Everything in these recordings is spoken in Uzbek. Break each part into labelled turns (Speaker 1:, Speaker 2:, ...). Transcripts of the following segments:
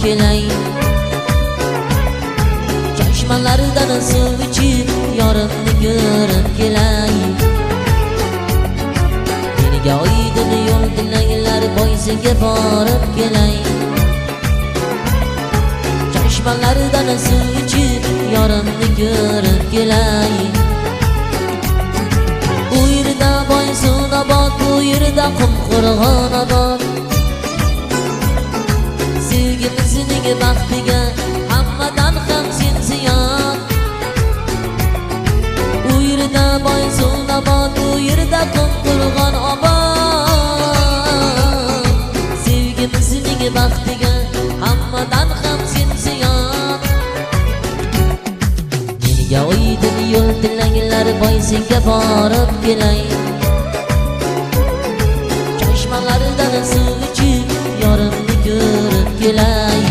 Speaker 1: kelay. Chashmalaridan suv ichib yorimni ko'rib kelay. Menga oydin yo'l dilanglar boysiga borib kelay. Chashmalaridan suv ichib yorimni ko'rib kelay. Bu yerda Boysunobod, bu yerda Qumqo'rg'onobod. Sevgimizning baxtiga hammadan ham sen ziyon. Bu yerda Boysunobod, bu yerda Qumqo'rg'onobod. Sevgimizning baxtiga hammadan ham sen ziyon. Menga oydin yo'l dilanglar boysiga borib kelay. Chashmalaridan suv ichib yorimni ko'rib kelay.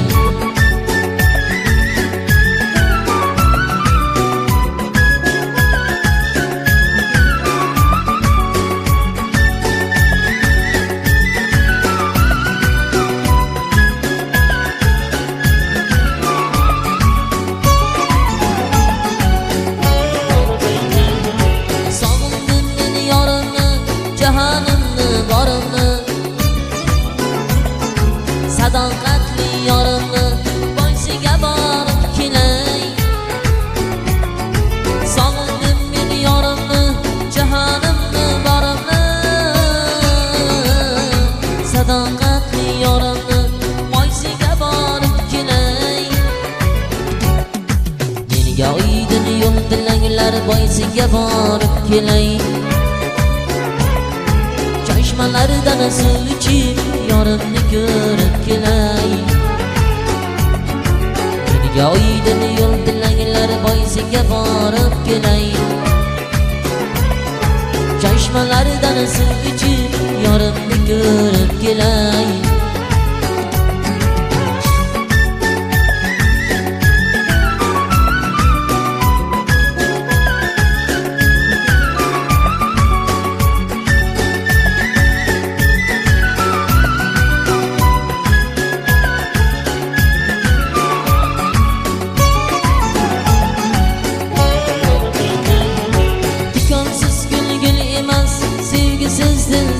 Speaker 1: Sadoqatli yorimni boysiga borib kelay. Sog'indim men yorimni, jahonimni borimni. Sadoqatli yorimni boysiga borib kelay. Menga oydin yo'l dilanglar boysiga borib kelay. Chashmalaridan suv ichib yorimni ko'rib kelay. Menga oydin yo'l dilanglar boysiga borib kelay. Chashmalaridan suv ichib yorimni ko'rib kelay.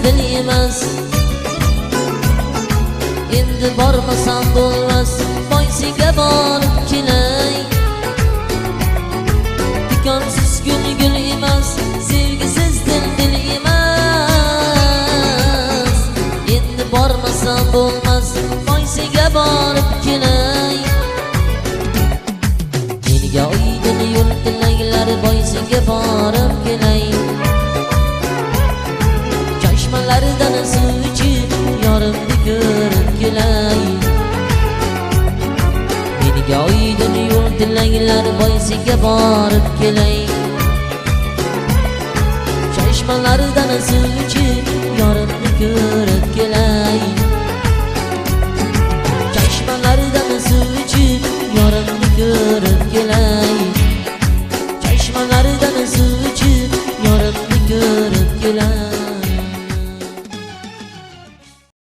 Speaker 1: Dil emas, endi bormasam bo'lmas, boysiga borib kelay. Tikonsiz gul emas, sevgisiz dil emas. Endi bormasam bo'lmas, boysiga borib kelay. Menga oydin yo'l dilanglar boysiga borib kelay. Chashmalaridan suv ichib yorimni ko'rib kelay. Menga oydin yo'l dilanglar boysiga borib kelay. Chashmalaridan suv ichib yorimni ko'rib kelay. Chashmalaridan suv ichib yorimni ko'rib kelay. Chashmalaridan